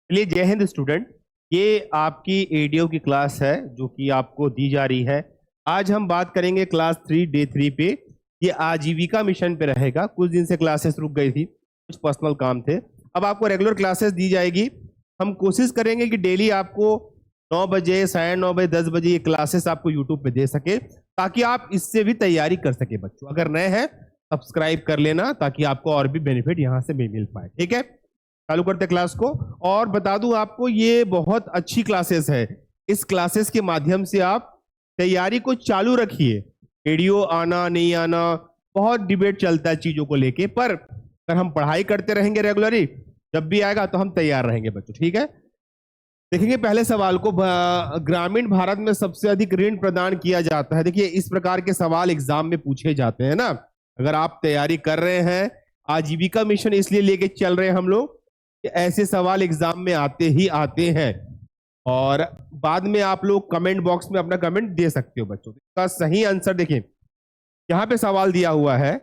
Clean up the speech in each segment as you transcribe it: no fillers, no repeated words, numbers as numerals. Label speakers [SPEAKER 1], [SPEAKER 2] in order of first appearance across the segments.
[SPEAKER 1] चलिए, जय हिंद स्टूडेंट। ये आपकी एडीओ की क्लास है जो कि आपको दी जा रही है। आज हम बात करेंगे क्लास 3 डे 3 पे। ये आजीविका मिशन पे रहेगा। कुछ दिन से क्लासेस रुक गई थी, कुछ पर्सनल काम थे। अब आपको रेगुलर क्लासेस दी जाएगी। हम कोशिश करेंगे कि डेली आपको 9 बजे, 9:30 बजे, 10 बजे ये क्लासेस आपको यूट्यूब पे दे सके, ताकि आप इससे भी तैयारी कर सके। बच्चों, अगर नए हैं सब्सक्राइब कर लेना, ताकि आपको और भी बेनिफिट यहाँ से भी मिल पाए। ठीक है, चालू करते क्लास को। और बता दूं आपको, ये बहुत अच्छी क्लासेस है। इस क्लासेस के माध्यम से आप तैयारी को चालू रखिए। वीडियो आना नहीं आना, बहुत डिबेट चलता है चीजों को लेके, पर अगर हम पढ़ाई करते रहेंगे रेगुलरली, जब भी आएगा तो हम तैयार रहेंगे बच्चों। ठीक है, देखेंगे पहले सवाल को। ग्रामीण भारत में सबसे अधिक ऋण प्रदान किया जाता है। देखिए, इस प्रकार के सवाल एग्जाम में पूछे जाते हैं ना। अगर आप तैयारी कर रहे हैं, आजीविका मिशन इसलिए लेके चल रहे हैं हम लोग, ऐसे सवाल एग्जाम में आते ही आते हैं। और बाद में आप लोग कमेंट बॉक्स में अपना कमेंट दे सकते हो बच्चों। इसका सही आंसर देखिए, यहाँ पे सवाल दिया हुआ है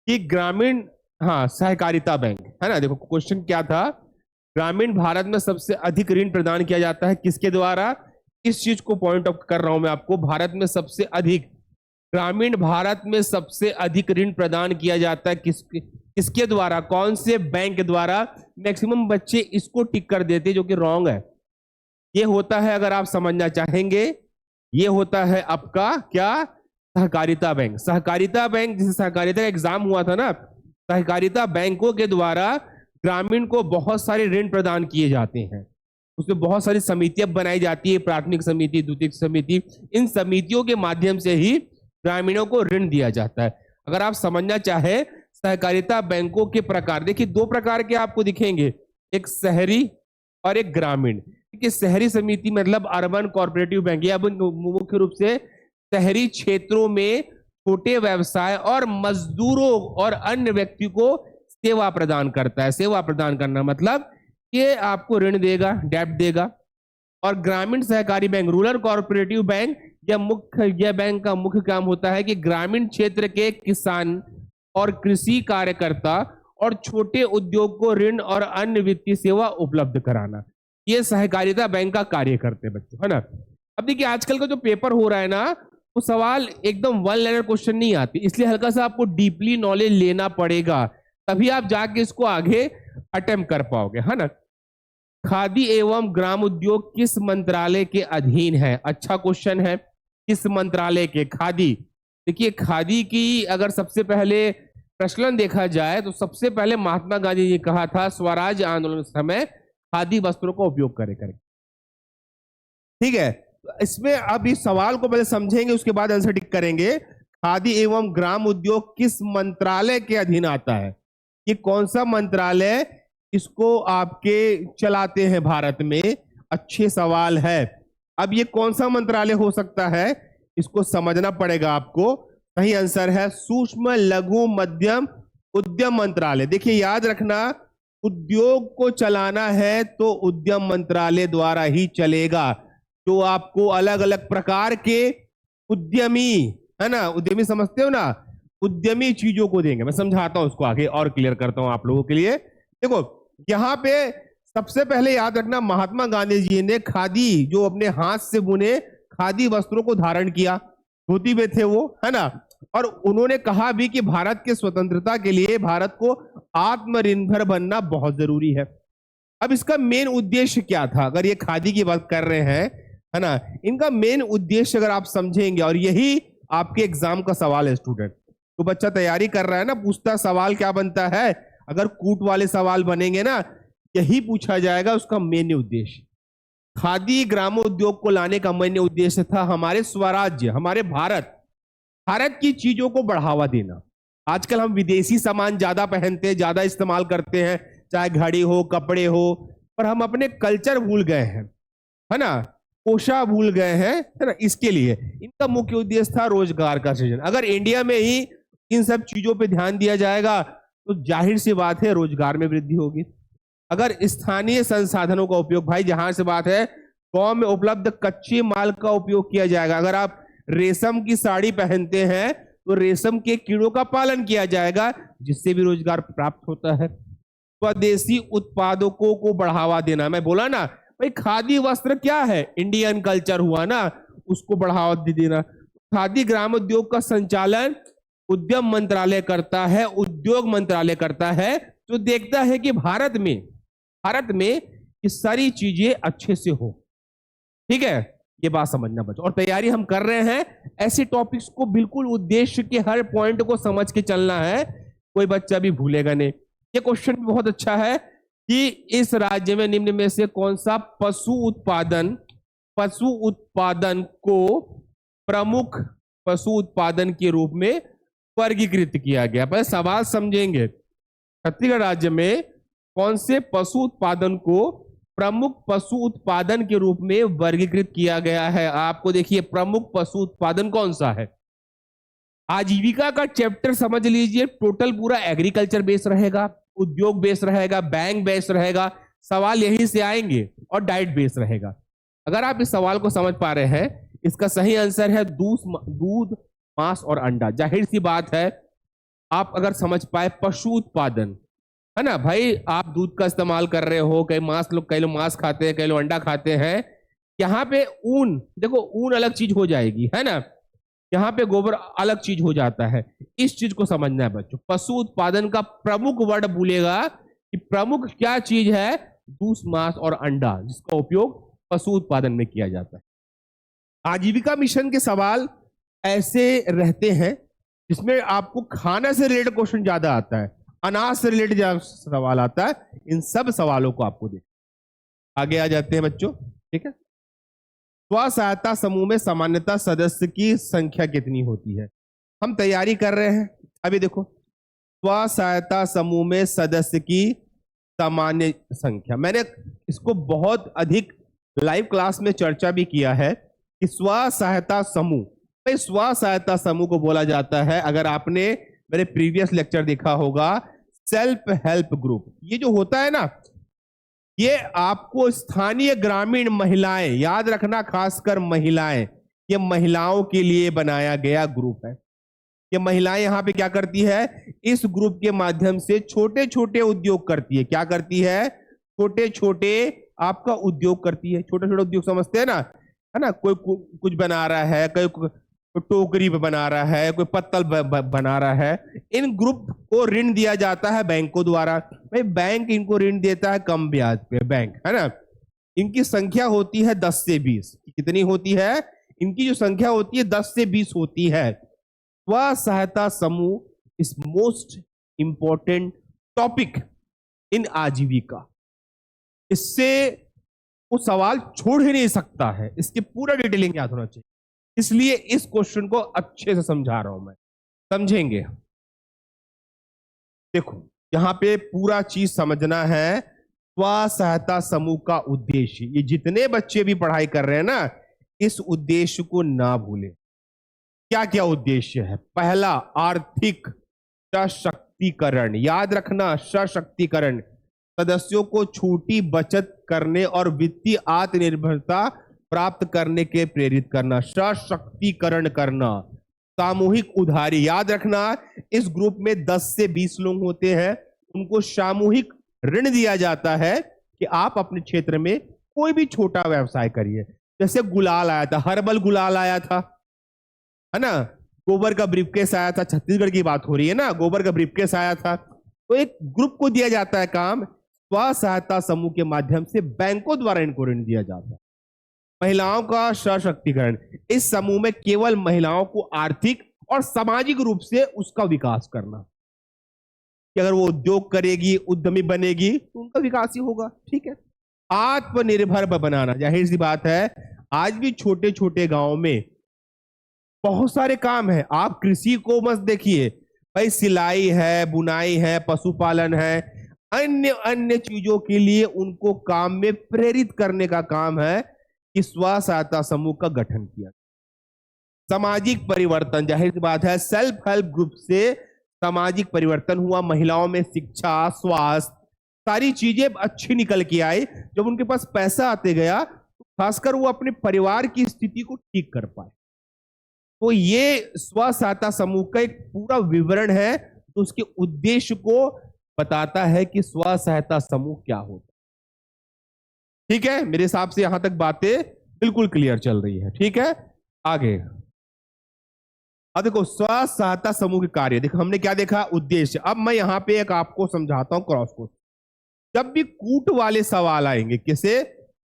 [SPEAKER 1] कि ग्रामीण, हाँ, सहकारिता बैंक है ना। देखो क्वेश्चन क्या था, ग्रामीण भारत में सबसे अधिक ऋण प्रदान किया जाता है किसके द्वारा। इस चीज को पॉइंट आउट कर रहा हूं मैं आपको। भारत में सबसे अधिक, ग्रामीण भारत में सबसे अधिक ऋण प्रदान किया जाता है किसके द्वारा, कौन से बैंक द्वारा। मैक्सिमम बच्चे इसको टिक कर देते, जो कि रॉन्ग है। ये होता है, अगर आप समझना चाहेंगे, ये होता है आपका क्या, सहकारिता बैंक। सहकारिता बैंक, जिसे सहकारिता का एग्जाम हुआ था ना, सहकारिता बैंकों के द्वारा ग्रामीण को बहुत सारे ऋण प्रदान किए जाते हैं। उसमें बहुत सारी समितियां बनाई जाती है, प्राथमिक समिति, द्वितीयक समिति। इन समितियों के माध्यम से ही ग्रामीणों को ऋण दिया जाता है। अगर आप समझना चाहे सहकारिता बैंकों के प्रकार, देखिए 2 प्रकार के आपको दिखेंगे, एक शहरी और एक ग्रामीण। देखिए, शहरी समिति मतलब अर्बन कोऑपरेटिव बैंक, या मुख्य रूप से शहरी क्षेत्रों में छोटे व्यवसाय और मजदूरों और अन्य व्यक्ति को सेवा प्रदान करता है। सेवा प्रदान करना मतलब ये आपको ऋण देगा, डेब्ट देगा। और ग्रामीण सहकारी बैंक, रूरल कोऑपरेटिव बैंक, यह बैंक का मुख्य काम होता है कि ग्रामीण क्षेत्र के किसान और कृषि कार्यकर्ता और छोटे उद्योग को ऋण और अन्य वित्तीय सेवा उपलब्ध कराना। ये सहकारिता बैंक का कार्य करते हैं बच्चों, है ना। अब देखिए, आजकल का जो पेपर हो रहा है ना, वो सवाल एकदम वन लाइनर क्वेश्चन नहीं आती, इसलिए हल्का सा आपको डीपली नॉलेज लेना पड़ेगा, तभी आप जाके इसको आगे अटेम्प्ट कर पाओगे, है ना। खादी एवं ग्राम उद्योग किस मंत्रालय के अधीन है? अच्छा क्वेश्चन है, किस मंत्रालय के? खादी। देखिए, खादी की अगर सबसे पहले प्रचलन देखा जाए तो सबसे पहले महात्मा गांधी जी कहा था, स्वराज आंदोलन के समय खादी वस्त्रों का उपयोग करें। ठीक है, इसमें अब इस सवाल को पहले समझेंगे, उसके बाद आंसर टिक करेंगे। खादी एवं ग्राम उद्योग किस मंत्रालय के अधीन आता है? ये कौन सा मंत्रालय इसको आपके चलाते हैं भारत में? अच्छे सवाल है। अब ये कौन सा मंत्रालय हो सकता है, इसको समझना पड़ेगा आपको। सही आंसर है सूक्ष्म लघु मध्यम उद्यम मंत्रालय। देखिए, याद रखना, उद्योग को चलाना है तो उद्यम मंत्रालय द्वारा ही चलेगा। तो आपको अलग अलग प्रकार के उद्यमी, है ना, उद्यमी समझते हो ना, उद्यमी चीजों को देंगे। मैं समझाता हूं उसको आगे और क्लियर करता हूं आप लोगों के लिए। देखो, यहां पे सबसे पहले याद रखना, महात्मा गांधी जी ने खादी, जो अपने हाथ से बुने खादी वस्त्रों को धारण किया, धोती में थे वो, है ना। और उन्होंने कहा भी कि भारत के स्वतंत्रता के लिए भारत को आत्मनिर्भर बनना बहुत जरूरी है। अब इसका मेन उद्देश्य क्या था? अगर ये खादी की बात कर रहे हैं, है ना, इनका मेन उद्देश्य अगर आप समझेंगे, और यही आपके एग्जाम का सवाल है स्टूडेंट, तो बच्चा तैयारी कर रहा है ना, पूछता सवाल क्या बनता है, अगर कूट वाले सवाल बनेंगे ना, यही पूछा जाएगा उसका मेन उद्देश्य। खादी ग्रामोद्योग को लाने का मेन उद्देश्य था हमारे स्वराज्य, हमारे भारत की चीजों को बढ़ावा देना। आजकल हम विदेशी सामान ज्यादा पहनते हैं, ज्यादा इस्तेमाल करते हैं, चाहे घड़ी हो, कपड़े हो, पर हम अपने कल्चर भूल गए हैं, है ना, पोशाक भूल गए हैं, है ना। इसके लिए इनका मुख्य उद्देश्य था रोजगार का सृजन। अगर इंडिया में ही इन सब चीजों पे ध्यान दिया जाएगा तो जाहिर सी बात है रोजगार में वृद्धि होगी। अगर स्थानीय संसाधनों का उपयोग, भाई जहां से बात है, गांव में उपलब्ध कच्चे माल का उपयोग किया जाएगा। अगर आप रेशम की साड़ी पहनते हैं तो रेशम के कीड़ों का पालन किया जाएगा, जिससे भी रोजगार प्राप्त होता है। स्वदेशी उत्पादकों को बढ़ावा देना। मैं बोला ना भाई, खादी वस्त्र क्या है, इंडियन कल्चर हुआ ना, उसको बढ़ावा देना। खादी ग्रामोद्योग का संचालन उद्यम मंत्रालय करता है, उद्योग मंत्रालय करता है, जो देखता है कि भारत में ये सारी चीजें अच्छे से हो। ठीक है, ये बात समझना बच्चों। और तैयारी हम कर रहे हैं, ऐसे टॉपिक्स को बिल्कुल उद्देश्य के हर पॉइंट को समझ के चलना है, कोई बच्चा भी भूलेगा नहीं। ये क्वेश्चन भी बहुत अच्छा है कि इस राज्य में निम्न में से कौन सा पशु उत्पादन को प्रमुख पशु उत्पादन के रूप में वर्गीकृत किया गया। पहले सवाल समझेंगे, छत्तीसगढ़ राज्य में कौन से पशु उत्पादन को प्रमुख पशु उत्पादन के रूप में वर्गीकृत किया गया है। आपको देखिए, प्रमुख पशु उत्पादन कौन सा है। आजीविका का चैप्टर समझ लीजिए, टोटल पूरा एग्रीकल्चर बेस रहेगा, उद्योग बेस रहेगा, बैंक बेस रहेगा, सवाल यहीं से आएंगे, और डाइट बेस रहेगा। अगर आप इस सवाल को समझ पा रहे हैं, इसका सही आंसर है दूध, मांस और अंडा। जाहिर सी बात है, आप अगर समझ पाए पशु उत्पादन, है ना भाई, आप दूध का इस्तेमाल कर रहे हो, कई लोग मांस खाते हैं, कई लोग अंडा खाते हैं। यहाँ पे ऊन, देखो ऊन अलग चीज हो जाएगी, है ना, यहाँ पे गोबर अलग चीज हो जाता है। इस चीज को समझना है बच्चों। पशु उत्पादन का प्रमुख वर्ड भूलेगा कि प्रमुख क्या चीज है, दूध, मांस और अंडा, जिसका उपयोग पशु उत्पादन में किया जाता है। आजीविका मिशन के सवाल ऐसे रहते हैं जिसमें आपको खाना से रिलेटेड क्वेश्चन ज्यादा आता है, अनाज से रिलेटेड ज्यादा सवाल आता है। इन सब सवालों को आपको देख आगे आ जाते हैं बच्चों। ठीक है, स्व सहायता समूह में सामान्यतः सदस्य की संख्या कितनी होती है। हम तैयारी कर रहे हैं। अभी देखो, स्व सहायता समूह में सदस्य की सामान्य संख्या, मैंने इसको बहुत अधिक लाइव क्लास में चर्चा भी किया है कि स्व सहायता समूह, स्व सहायता समूह को बोला जाता है, अगर आपने मेरे प्रीवियस लेक्चर देखा होगा, सेल्फ हेल्प ग्रुप। ये जो होता है ना, ये आपको स्थानीय ग्रामीण महिलाएं, याद रखना, खासकर महिलाएं, ये महिलाओं के लिए बनाया गया ग्रुप है। ये महिलाएं यहां पे क्या करती है, इस ग्रुप के माध्यम से छोटे छोटे उद्योग करती है। क्या करती है, छोटे छोटे आपका उद्योग करती है। छोटे छोटे उद्योग समझते हैं ना, है ना, कोई कुछ बना रहा है, कोई टोकरी बना रहा है, कोई पत्तल बना रहा है। इन ग्रुप को ऋण दिया जाता है बैंकों द्वारा। भाई बैंक इनको ऋण देता है कम ब्याज पे, बैंक, है ना। इनकी संख्या होती है 10 से 20। कितनी होती है, इनकी जो संख्या होती है 10 से 20 होती है। स्व सहायता समूह is most important topic in आजीविका। इससे वो सवाल छोड़ ही नहीं सकता है, इसके पूरा डिटेलिंग याद होना चाहिए। इसलिए इस क्वेश्चन को अच्छे से समझा रहा हूं मैं, समझेंगे। देखो, यहां पे पूरा चीज समझना है। स्व सहायता समूह का उद्देश्य, ये जितने बच्चे भी पढ़ाई कर रहे हैं ना, इस उद्देश्य को ना भूलें। क्या क्या उद्देश्य है। पहला, आर्थिक सशक्तिकरण। याद रखना, सशक्तिकरण, सदस्यों को छोटी बचत करने और वित्तीय आत्मनिर्भरता प्राप्त करने के प्रेरित करना, सशक्तिकरण करना। सामूहिक उधारी, याद रखना, इस ग्रुप में 10 से 20 लोग होते हैं, उनको सामूहिक ऋण दिया जाता है कि आप अपने क्षेत्र में कोई भी छोटा व्यवसाय करिए। जैसे गुलाल आया था, हर्बल गुलाल आया था, है ना, गोबर का ब्रीफकेस आया था, छत्तीसगढ़ की बात हो रही है ना, गोबर का ब्रीफकेस आया था। तो एक ग्रुप को दिया जाता है काम, स्व सहायता समूह के माध्यम से बैंकों द्वारा इनको ऋण दिया जाता है। महिलाओं का सशक्तिकरण, इस समूह में केवल महिलाओं को आर्थिक और सामाजिक रूप से उसका विकास करना, कि अगर वो उद्योग करेगी, उद्यमी बनेगी, तो उनका विकास ही होगा। ठीक है, आत्मनिर्भर बनाना, जाहिर सी बात है, आज भी छोटे छोटे गांव में बहुत सारे काम है। आप कृषि को मत देखिए भाई, सिलाई है, बुनाई है, पशुपालन है, अन्य अन्य चीजों के लिए उनको काम में प्रेरित करने का काम है कि स्व सहायता समूह का गठन किया। सामाजिक परिवर्तन, जाहिर सी बात है, सेल्फ हेल्प ग्रुप से सामाजिक परिवर्तन हुआ। महिलाओं में शिक्षा, स्वास्थ्य, सारी चीजें अच्छी निकल के आई। जब उनके पास पैसा आते गया, तो खासकर वो अपने परिवार की स्थिति को ठीक कर पाए। तो ये स्व सहायता समूह का एक पूरा विवरण है, तो उसके उद्देश्य को बताता है कि स्व सहायता समूह क्या होता है। ठीक है, मेरे हिसाब से यहां तक बातें बिल्कुल क्लियर चल रही है। ठीक है, आगे अब देखो स्व सहायता समूह के कार्य। देखो हमने क्या देखा, उद्देश्य। अब मैं यहां पे एक आपको समझाता हूं क्रॉस कोर्स। जब भी कूट वाले सवाल आएंगे, किसे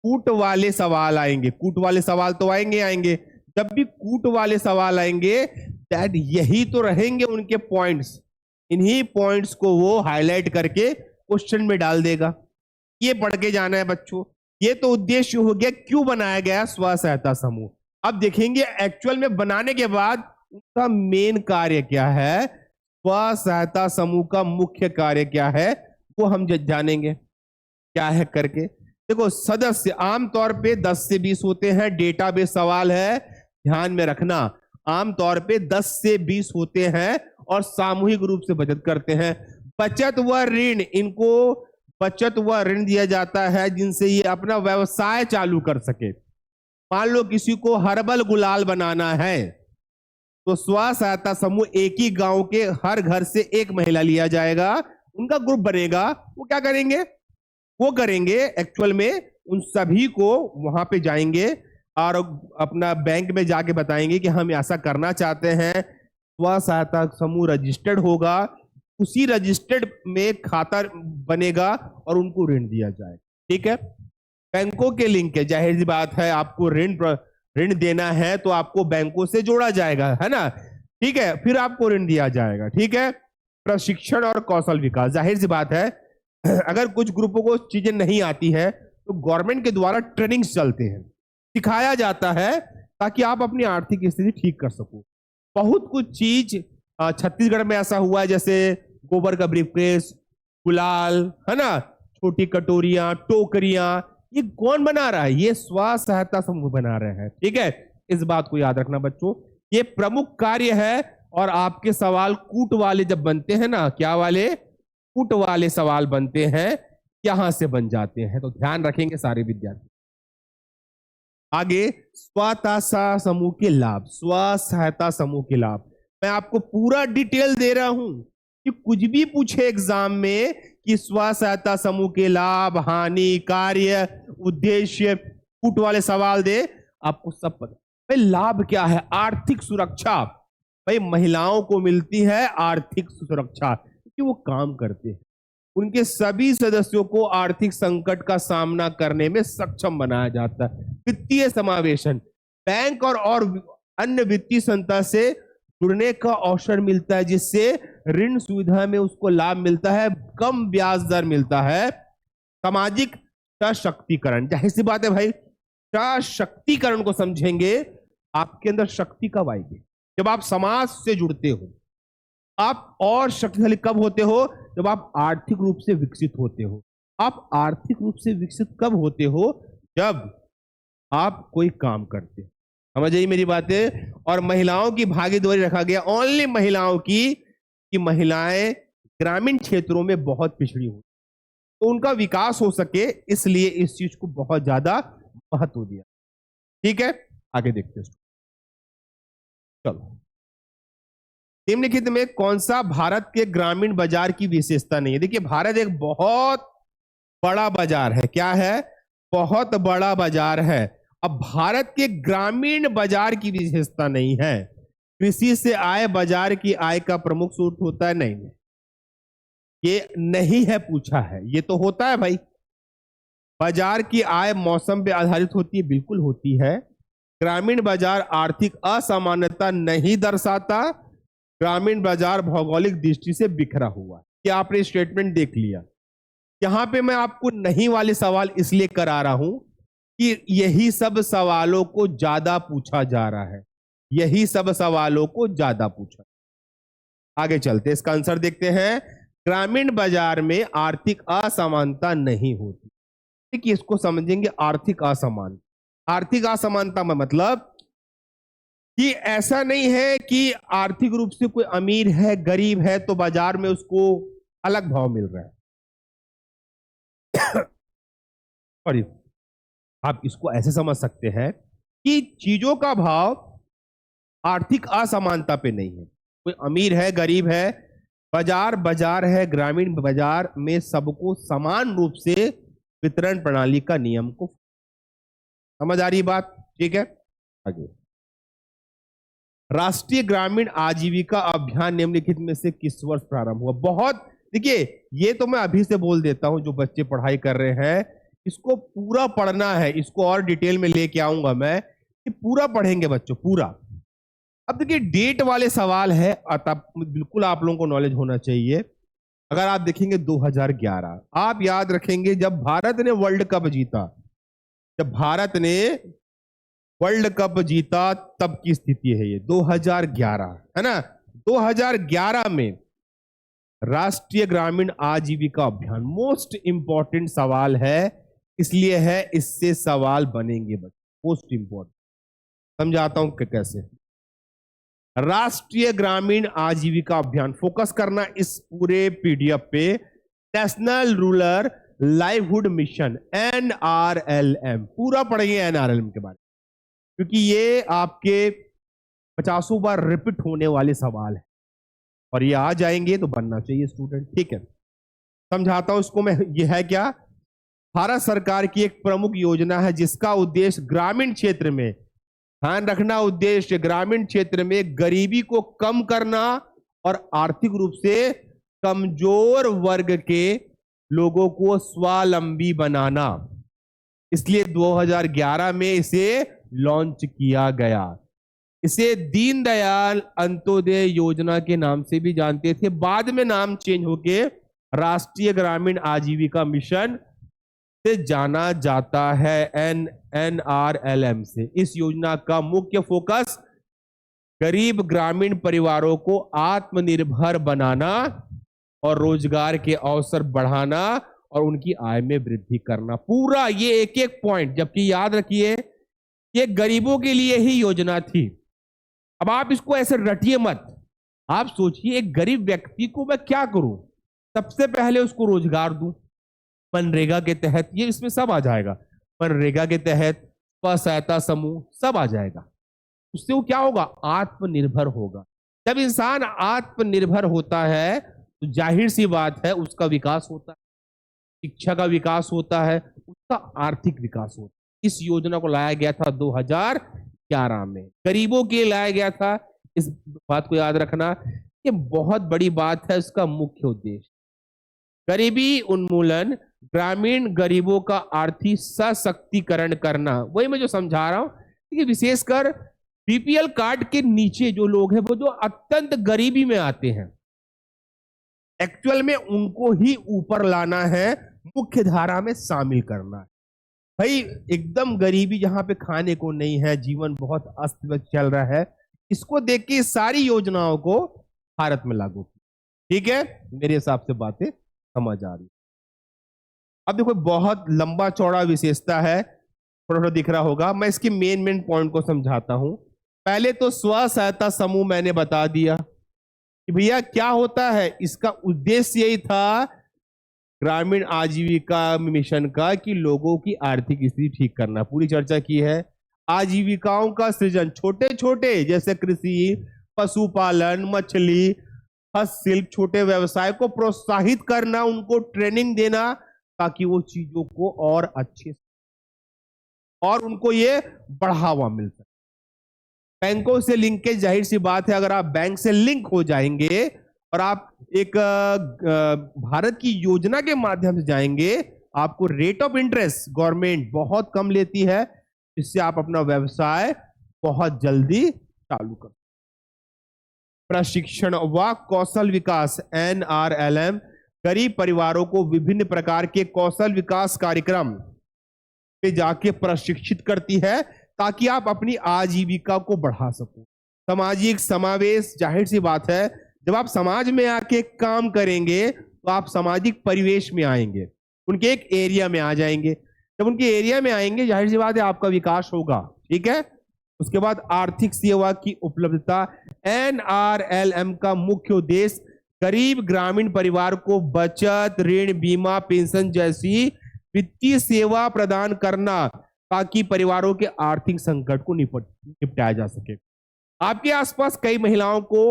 [SPEAKER 1] कूट वाले सवाल आएंगे, कूट वाले सवाल तो आएंगे आएंगे, जब भी कूट वाले सवाल आएंगे दैट यही तो रहेंगे उनके पॉइंट्स, इन्हीं पॉइंट्स को वो हाईलाइट करके क्वेश्चन में डाल देगा। ये पढ़ के जाना है बच्चों। ये तो उद्देश्य हो गया क्यों बनाया गया स्व सहायता समूह। अब देखेंगे एक्चुअल में बनाने के बाद उसका मेन कार्य क्या है, स्व सहायता समूह का मुख्य कार्य क्या है, वो हम जानेंगे क्या है करके। देखो सदस्य आमतौर पे 10 से 20 होते हैं। डेटाबेस सवाल है, ध्यान में रखना, आमतौर पे 10 से 20 होते हैं और सामूहिक रूप से बचत करते हैं। बचत व ऋण, इनको बचत व ऋण दिया जाता है जिनसे ये अपना व्यवसाय चालू कर सके। मान लो किसी को हर्बल गुलाल बनाना है तो स्व सहायता समूह एक ही गांव के हर घर से एक महिला लिया जाएगा, उनका ग्रुप बनेगा। वो क्या करेंगे, वो करेंगे एक्चुअल में उन सभी को वहां पे जाएंगे और अपना बैंक में जाके बताएंगे कि हम ऐसा करना चाहते हैं। स्व सहायता समूह रजिस्टर्ड होगा, उसी रजिस्टर्ड में खाता बनेगा और उनको ऋण दिया जाए। ठीक है, बैंकों के लिंक है, जाहिर सी बात है आपको ऋण देना है तो आपको बैंकों से जोड़ा जाएगा, है ना। ठीक है, फिर आपको ऋण दिया जाएगा। ठीक है, प्रशिक्षण और कौशल विकास, जाहिर सी बात है अगर कुछ ग्रुपों को चीजें नहीं आती है तो गवर्नमेंट के द्वारा ट्रेनिंग्स चलते हैं, सिखाया जाता है ताकि आप अपनी आर्थिक स्थिति ठीक कर सको। बहुत कुछ चीज छत्तीसगढ़ में ऐसा हुआ है, जैसे गोबर का ब्रीफकेस, गुलाल, है ना, छोटी कटोरियां, टोकरियां, ये कौन बना रहा है, ये स्व सहायता समूह बना रहे हैं। ठीक है, इस बात को याद रखना बच्चों, ये प्रमुख कार्य है। और आपके सवाल कूट वाले जब बनते हैं ना, क्या वाले, कूट वाले सवाल बनते हैं, यहां से बन जाते हैं, तो ध्यान रखेंगे सारे विद्यार्थी। आगे स्वसहायता समूह के लाभ, स्व सहायता समूह के लाभ मैं आपको पूरा डिटेल दे रहा हूं कि कुछ भी पूछे एग्जाम में कि स्व सहायता समूह के लाभ, हानि, कार्य, उद्देश्य, कूट वाले सवाल दे, आपको सब पता। भाई लाभ क्या है, आर्थिक सुरक्षा। भाई महिलाओं को मिलती है आर्थिक सुरक्षा क्योंकि वो काम करते हैं, उनके सभी सदस्यों को आर्थिक संकट का सामना करने में सक्षम बनाया जाता है। वित्तीय समावेशन, बैंक और अन्य वित्तीय संस्था से जुड़ने का अवसर मिलता है जिससे ऋण सुविधा में उसको लाभ मिलता है, कम ब्याज दर मिलता है। सामाजिक सशक्तिकरण, जाहिर सी बात है भाई, सशक्तिकरण को समझेंगे, आपके अंदर शक्ति कब आएगी, जब आप समाज से जुड़ते हो। आप और शक्तिशाली कब होते हो, जब आप आर्थिक रूप से विकसित होते हो। आप आर्थिक रूप से विकसित कब होते हो, जब आप कोई काम करते हो। समझ आई मेरी बातें। और महिलाओं की भागीदारी रखा गया, ओनली महिलाओं की, कि महिलाएं ग्रामीण क्षेत्रों में बहुत पिछड़ी हो तो उनका विकास हो सके, इसलिए इस चीज को बहुत ज्यादा महत्व दिया। ठीक है, आगे देखते हैं। चलो, निम्नलिखित में कौन सा भारत के ग्रामीण बाजार की विशेषता नहीं है। देखिए भारत एक बहुत बड़ा बाजार है, क्या है, बहुत बड़ा बाजार है। अब भारत के ग्रामीण बाजार की विशेषता नहीं है। कृषि से आय बाजार की आय का प्रमुख स्रोत होता है, नहीं, ये नहीं है पूछा है, ये तो होता है भाई। बाजार की आय मौसम पे आधारित होती है, बिल्कुल होती है। ग्रामीण बाजार आर्थिक असामान्यता नहीं दर्शाता, ग्रामीण बाजार भौगोलिक दृष्टि से बिखरा हुआ है। क्या आपने स्टेटमेंट देख लिया। यहां पे मैं आपको नहीं वाले सवाल इसलिए करा रहा हूं कि यही सब सवालों को ज्यादा पूछा जा रहा है, यही सब सवालों को ज्यादा पूछा। आगे चलते इसका आंसर देखते हैं। ग्रामीण बाजार में आर्थिक असमानता नहीं होती। देखिए इसको समझेंगे, आर्थिक असमानता, आर्थिक असमानता में मतलब कि ऐसा नहीं है कि आर्थिक रूप से कोई अमीर है, गरीब है तो बाजार में उसको अलग भाव मिल रहा है। और आप इसको ऐसे समझ सकते हैं कि चीजों का भाव आर्थिक असमानता पे नहीं है, कोई अमीर है, गरीब है, बाजार बाजार है, ग्रामीण बाजार में सबको समान रूप से वितरण प्रणाली का नियम को समझ आ रही बात? ठीक है, आगे। राष्ट्रीय ग्रामीण आजीविका अभियान निम्नलिखित में से किस वर्ष प्रारंभ हुआ? बहुत देखिए, ये तो मैं अभी से बोल देता हूं, जो बच्चे पढ़ाई कर रहे हैं इसको पूरा पढ़ना है, इसको और डिटेल में लेके आऊंगा मैं कि पूरा पढ़ेंगे बच्चों, पूरा। अब देखिए, डेट वाले सवाल है, तब बिल्कुल आप लोगों को नॉलेज होना चाहिए। अगर आप देखेंगे 2011, आप याद रखेंगे जब भारत ने वर्ल्ड कप जीता, जब भारत ने वर्ल्ड कप जीता तब की स्थिति है ये, 2011 है ना। 2011 में राष्ट्रीय ग्रामीण आजीविका अभियान मोस्ट इंपॉर्टेंट सवाल है, इसलिए है इससे सवाल बनेंगे बच्चे, मोस्ट इंपॉर्टेंट। समझाता हूं कि कैसे। राष्ट्रीय ग्रामीण आजीविका अभियान, फोकस करना इस पूरे पीडीएफ पे, national rural livelihood mission NRLM, पूरा पढ़ेंगे NRLM के बारे में, क्योंकि ये आपके 50 बार रिपीट होने वाले सवाल है और ये आ जाएंगे तो बनना चाहिए स्टूडेंट। ठीक है, समझाता हूं इसको मैं। ये है क्या? भारत सरकार की एक प्रमुख योजना है जिसका उद्देश्य ग्रामीण क्षेत्र में, ध्यान रखना, उद्देश्य ग्रामीण क्षेत्र में गरीबी को कम करना और आर्थिक रूप से कमजोर वर्ग के लोगों को स्वावलंबी बनाना। इसलिए 2011 में इसे लॉन्च किया गया। इसे दीनदयाल अंत्योदय योजना के नाम से भी जानते थे, बाद में नाम चेंज होके राष्ट्रीय ग्रामीण आजीविका मिशन से जाना जाता है, NRLM से। इस योजना का मुख्य फोकस गरीब ग्रामीण परिवारों को आत्मनिर्भर बनाना और रोजगार के अवसर बढ़ाना और उनकी आय में वृद्धि करना। पूरा ये एक एक पॉइंट, जबकि याद रखिए ये गरीबों के लिए ही योजना थी। अब आप इसको ऐसे रटिए मत, आप सोचिए एक गरीब व्यक्ति को मैं क्या करूं? सबसे पहले उसको रोजगार दूं, मनरेगा के तहत, ये इसमें सब आ जाएगा, मनरेगा के तहत स्व सहायता समूह सब आ जाएगा। उससे वो क्या होगा? आत्मनिर्भर होगा। जब इंसान आत्मनिर्भर होता है तो जाहिर सी बात है उसका विकास होता है, शिक्षा का विकास होता है, उसका आर्थिक विकास होता है। इस योजना को लाया गया था 2011 में, गरीबों के लिए लाया गया था। इस बात को याद रखना, ये बहुत बड़ी बात है। इसका मुख्य उद्देश्य गरीबी उन्मूलन, ग्रामीण गरीबों का आर्थिक सशक्तिकरण करना। वही मैं जो समझा रहा हूं कि विशेषकर बीपीएल कार्ड के नीचे जो लोग हैं, वो जो अत्यंत गरीबी में आते हैं, एक्चुअल में उनको ही ऊपर लाना है, मुख्य धारा में शामिल करना है। भाई एकदम गरीबी जहां पे खाने को नहीं है, जीवन बहुत अस्त व्यस्त चल रहा है, इसको देख के सारी योजनाओं को भारत में लागू किया। ठीक है, मेरे हिसाब से बातें समझ आ रही। अब देखो बहुत लंबा चौड़ा विशेषता है, थोड़ा थोड़ा दिख रहा होगा, मैं इसके मेन पॉइंट को समझाता हूं। पहले तो स्व सहायता समूह मैंने बता दिया कि भैया क्या होता है, इसका उद्देश्य यही था ग्रामीण आजीविका मिशन का कि लोगों की आर्थिक स्थिति ठीक करना। पूरी चर्चा की है। आजीविकाओं का सृजन, छोटे छोटे जैसे कृषि, पशुपालन, मछली, हस्तशिल्प, छोटे व्यवसाय को प्रोत्साहित करना, उनको ट्रेनिंग देना ताकि वो चीजों को और अच्छे और उनको ये बढ़ावा मिल सके। बैंकों से लिंकेज, जाहिर सी बात है, अगर आप बैंक से लिंक हो जाएंगे और आप एक भारत की योजना के माध्यम से जाएंगे, आपको रेट ऑफ इंटरेस्ट गवर्नमेंट बहुत कम लेती है, इससे आप अपना व्यवसाय बहुत जल्दी चालू कर। प्रशिक्षण व कौशल विकास, NRLM गरीब परिवारों को विभिन्न प्रकार के कौशल विकास कार्यक्रम पे जाके प्रशिक्षित करती है ताकि आप अपनी आजीविका को बढ़ा सको। सामाजिक समावेश, जाहिर सी बात है, जब आप समाज में आके काम करेंगे तो आप सामाजिक परिवेश में आएंगे, उनके एक एरिया में आ जाएंगे। जब उनके एरिया में आएंगे, जाहिर सी बात है आपका विकास होगा। ठीक है, उसके बाद आर्थिक सेवा की उपलब्धता। NRLM का मुख्य उद्देश्य गरीब ग्रामीण परिवार को बचत, ऋण, बीमा, पेंशन जैसी वित्तीय सेवा प्रदान करना ताकि परिवारों के आर्थिक संकट को निपटाया जा सके। आपके आसपास कई महिलाओं को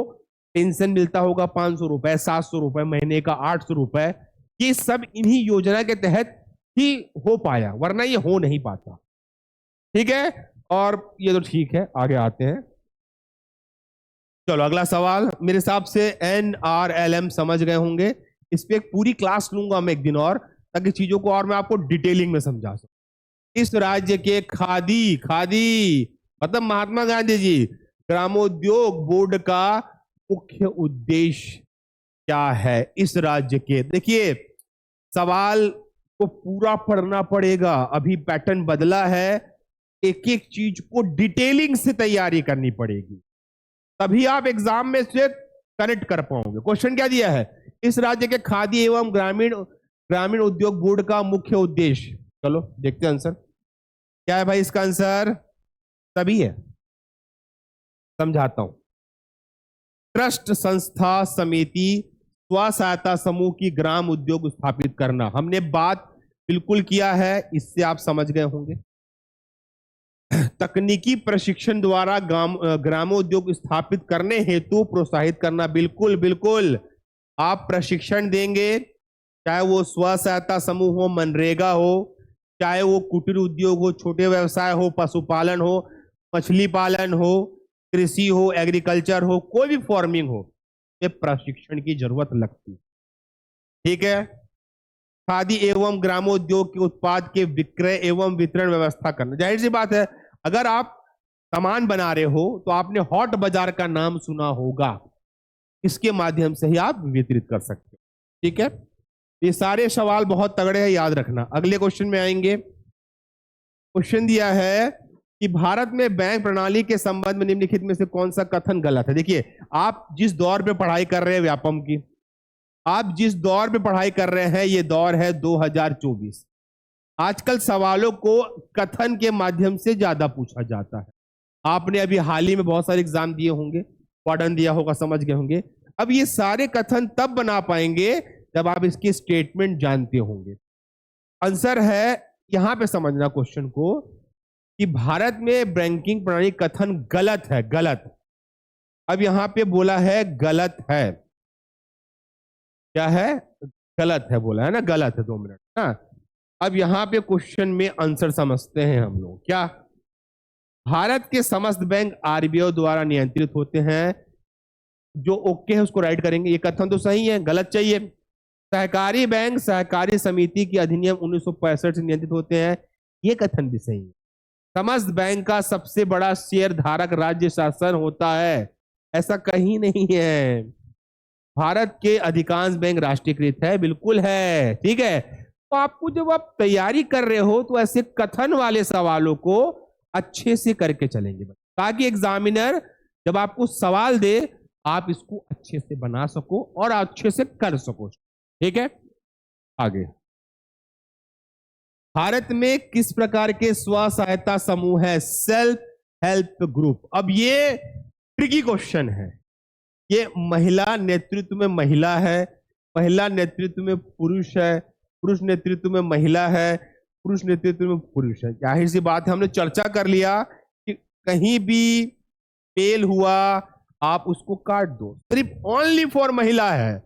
[SPEAKER 1] पेंशन मिलता होगा 500 रुपए, 700 रुपए महीने का, 800 रुपए, ये सब इन्हीं योजना के तहत ही हो पाया, वरना ये हो नहीं पाता। ठीक है, और ये तो ठीक है, आगे आते हैं। चलो अगला सवाल, मेरे हिसाब से NRLM समझ गए होंगे। इस पे एक पूरी क्लास लूंगा मैं एक दिन और, ताकि चीजों को और मैं आपको डिटेलिंग में समझा सकूं। इस राज्य के खादी खादी मतलब महात्मा गांधी जी ग्रामोद्योग बोर्ड का मुख्य उद्देश्य क्या है इस राज्य के? देखिए, सवाल को पूरा पढ़ना पड़ेगा, अभी पैटर्न बदला है, एक एक चीज को डिटेलिंग से तैयारी करनी पड़ेगी, तभी आप एग्जाम में से कनेक्ट कर पाओगे। क्वेश्चन क्या दिया है? इस राज्य के खादी एवं ग्रामीण उद्योग बोर्ड का मुख्य उद्देश्य। चलो देखते हैं आंसर क्या है भाई। इसका आंसर तभी है, समझाता हूं। ट्रस्ट, संस्था, समिति, स्व सहायता समूह की ग्राम उद्योग स्थापित करना, हमने बात बिल्कुल किया है, इससे आप समझ गए होंगे। तकनीकी प्रशिक्षण द्वारा ग्रामोद्योग स्थापित करने हेतु प्रोत्साहित करना, बिल्कुल बिल्कुल आप प्रशिक्षण देंगे, चाहे वो स्व सहायता समूह हो, मनरेगा हो, चाहे वो कुटीर उद्योग हो, छोटे व्यवसाय हो, पशुपालन हो, मछली पालन हो, कृषि हो, एग्रीकल्चर हो, कोई भी फार्मिंग हो, ये प्रशिक्षण की जरूरत लगती है। ठीक है, खादी एवं ग्रामोद्योग के उत्पाद के विक्रय एवं वितरण व्यवस्था करना। जाहिर सी बात है, अगर आप सामान बना रहे हो तो आपने हॉट बाजार का नाम सुना होगा, इसके माध्यम से ही आप वितरित कर सकते हो। ठीक है, ये सारे सवाल बहुत तगड़े हैं, याद रखना। अगले क्वेश्चन में आएंगे। क्वेश्चन दिया है कि भारत में बैंक प्रणाली के संबंध में निम्नलिखित में से कौन सा कथन गलत है? देखिए, आप जिस दौर पे पढ़ाई कर रहे हैं व्यापम की, आप जिस दौर पे पढ़ाई कर रहे हैं, ये दौर है 2024। आजकल सवालों को कथन के माध्यम से ज्यादा पूछा जाता है। आपने अभी हाल ही में बहुत सारे एग्जाम दिए होंगे, पढ़न दिया होगा, समझ गए होंगे। अब ये सारे कथन तब बना पाएंगे जब आप इसकी स्टेटमेंट जानते होंगे। आंसर है, यहां पे समझना क्वेश्चन को, कि भारत में बैंकिंग प्रणाली कथन गलत है, गलत। अब यहां पे बोला है गलत है, क्या है? गलत है बोला है ना, गलत है। 2 मिनट ना। अब यहां पे क्वेश्चन में आंसर समझते हैं हम लोग। क्या? भारत के समस्त बैंक RBI द्वारा नियंत्रित होते हैं। जो ओके है उसको राइट करेंगे, ये कथन तो सही है, गलत चाहिए। सहकारी बैंक सहकारी समिति की अधिनियम 1965 से नियंत्रित होते हैं, ये कथन भी सही है। समस्त बैंक का सबसे बड़ा शेयर धारक राज्य शासन होता है, ऐसा कहीं नहीं है। भारत के अधिकांश बैंक राष्ट्रीयकृत है, बिल्कुल है। ठीक है, तो आपको जब आप तैयारी कर रहे हो तो ऐसे कथन वाले सवालों को अच्छे से करके चलेंगे, ताकि एग्जामिनर जब आपको सवाल दे आप इसको अच्छे से बना सको और अच्छे से कर सको। ठीक है, आगे। भारत में किस प्रकार के स्व सहायता समूह है? Self help group. अब ये ट्रिकी क्वेश्चन है। ये महिला नेतृत्व में महिला है, महिला नेतृत्व में पुरुष है, पुरुष नेतृत्व में महिला है, पुरुष नेतृत्व में पुरुष है। जाहिर सी बात है, हमने चर्चा कर लिया कि कहीं भी फेल हुआ आप उसको काट दो, सिर्फ ओनली फॉर महिला है।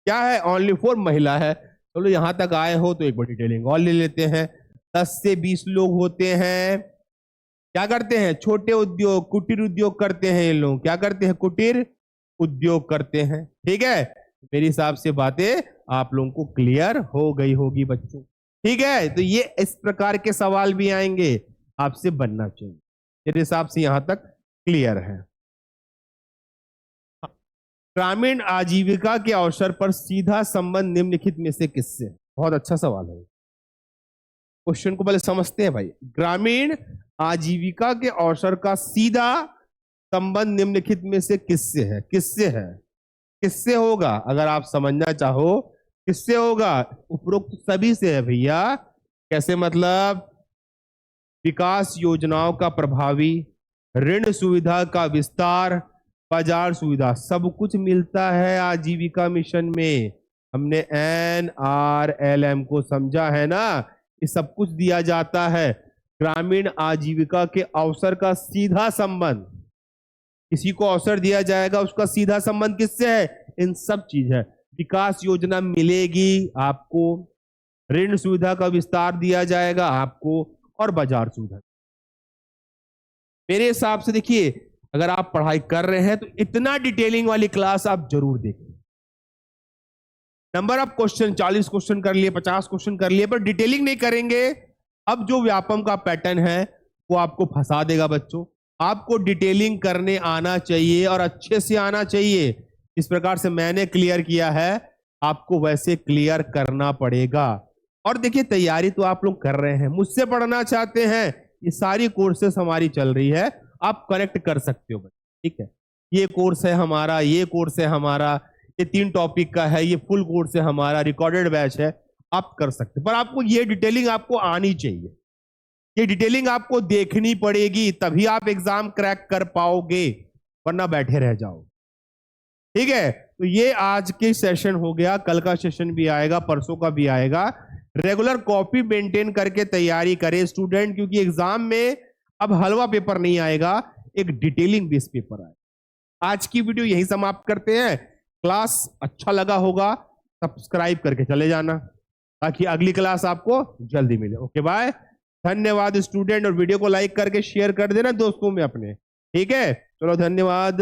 [SPEAKER 1] क्या है? ओनली फॉर महिला है। चलो यहां तक आए हो तो एक बार डिटेलिंग और ले लेते हैं। 10 से 20 लोग होते हैं, क्या करते हैं? छोटे उद्योग, कुटीर उद्योग करते हैं। ये लोग क्या करते हैं? कुटीर उद्योग करते हैं। ठीक है, मेरे हिसाब से बातें आप लोगों को क्लियर हो गई होगी बच्चों। ठीक है, तो ये इस प्रकार के सवाल भी आएंगे, आपसे बनना चाहिए। मेरे हिसाब से यहां तक क्लियर है। ग्रामीण आजीविका के अवसर पर सीधा संबंध निम्नलिखित में से किससे? बहुत अच्छा सवाल है, क्वेश्चन को पहले समझते हैं भाई। ग्रामीण आजीविका के अवसर का सीधा संबंध निम्नलिखित में से किससे है? किससे है? किससे होगा? अगर आप समझना चाहो किससे होगा, उपरोक्त सभी से है भैया। कैसे मतलब? विकास योजनाओं का प्रभावी, ऋण सुविधा का विस्तार, बाजार सुविधा, सब कुछ मिलता है आजीविका मिशन में। हमने NRLM को समझा है ना, ये सब कुछ दिया जाता है। ग्रामीण आजीविका के अवसर का सीधा संबंध किसी को अवसर दिया जाएगा, उसका सीधा संबंध किससे है? इन सब चीज है। विकास योजना मिलेगी आपको, ऋण सुविधा का विस्तार दिया जाएगा आपको, और बाजार सुविधा। मेरे हिसाब से देखिए, अगर आप पढ़ाई कर रहे हैं तो इतना डिटेलिंग वाली क्लास आप जरूर देखें। नंबर ऑफ क्वेश्चन 40 क्वेश्चन कर लिए, 50 क्वेश्चन कर लिए, पर डिटेलिंग नहीं करेंगे। अब जो व्यापम का पैटर्न है वो आपको फंसा देगा बच्चों। आपको डिटेलिंग करने आना चाहिए और अच्छे से आना चाहिए। इस प्रकार से मैंने क्लियर किया है, आपको वैसे क्लियर करना पड़ेगा। और देखिए, तैयारी तो आप लोग कर रहे हैं, मुझसे पढ़ना चाहते हैं, ये सारी कोर्सेस हमारी चल रही है, आप कनेक्ट कर सकते हो। ठीक है, ये कोर्स है हमारा, ये कोर्स है हमारा, ये 3 टॉपिक का है, ये फुल कोर्स है हमारा, रिकॉर्डेड बैच है, आप कर सकते हैं। पर आपको ये डिटेलिंग आपको आनी चाहिए, ये डिटेलिंग आपको देखनी पड़ेगी, तभी आप एग्जाम क्रैक कर पाओगे, वरना बैठे रह जाओ। ठीक है, तो ये आज के सेशन हो गया, कल का सेशन भी आएगा, परसों का भी आएगा। रेगुलर कॉपी मेंटेन करके तैयारी करें स्टूडेंट, क्योंकि एग्जाम में अब हलवा पेपर नहीं आएगा, एक डिटेलिंग बेस्ड पेपर आएगा। आज की वीडियो यही समाप्त करते हैं। क्लास अच्छा लगा होगा, सब्सक्राइब करके चले जाना, ताकि अगली क्लास आपको जल्दी मिले। ओके बाय, धन्यवाद स्टूडेंट। और वीडियो को लाइक करके शेयर कर देना दोस्तों में अपने। ठीक है, चलो धन्यवाद।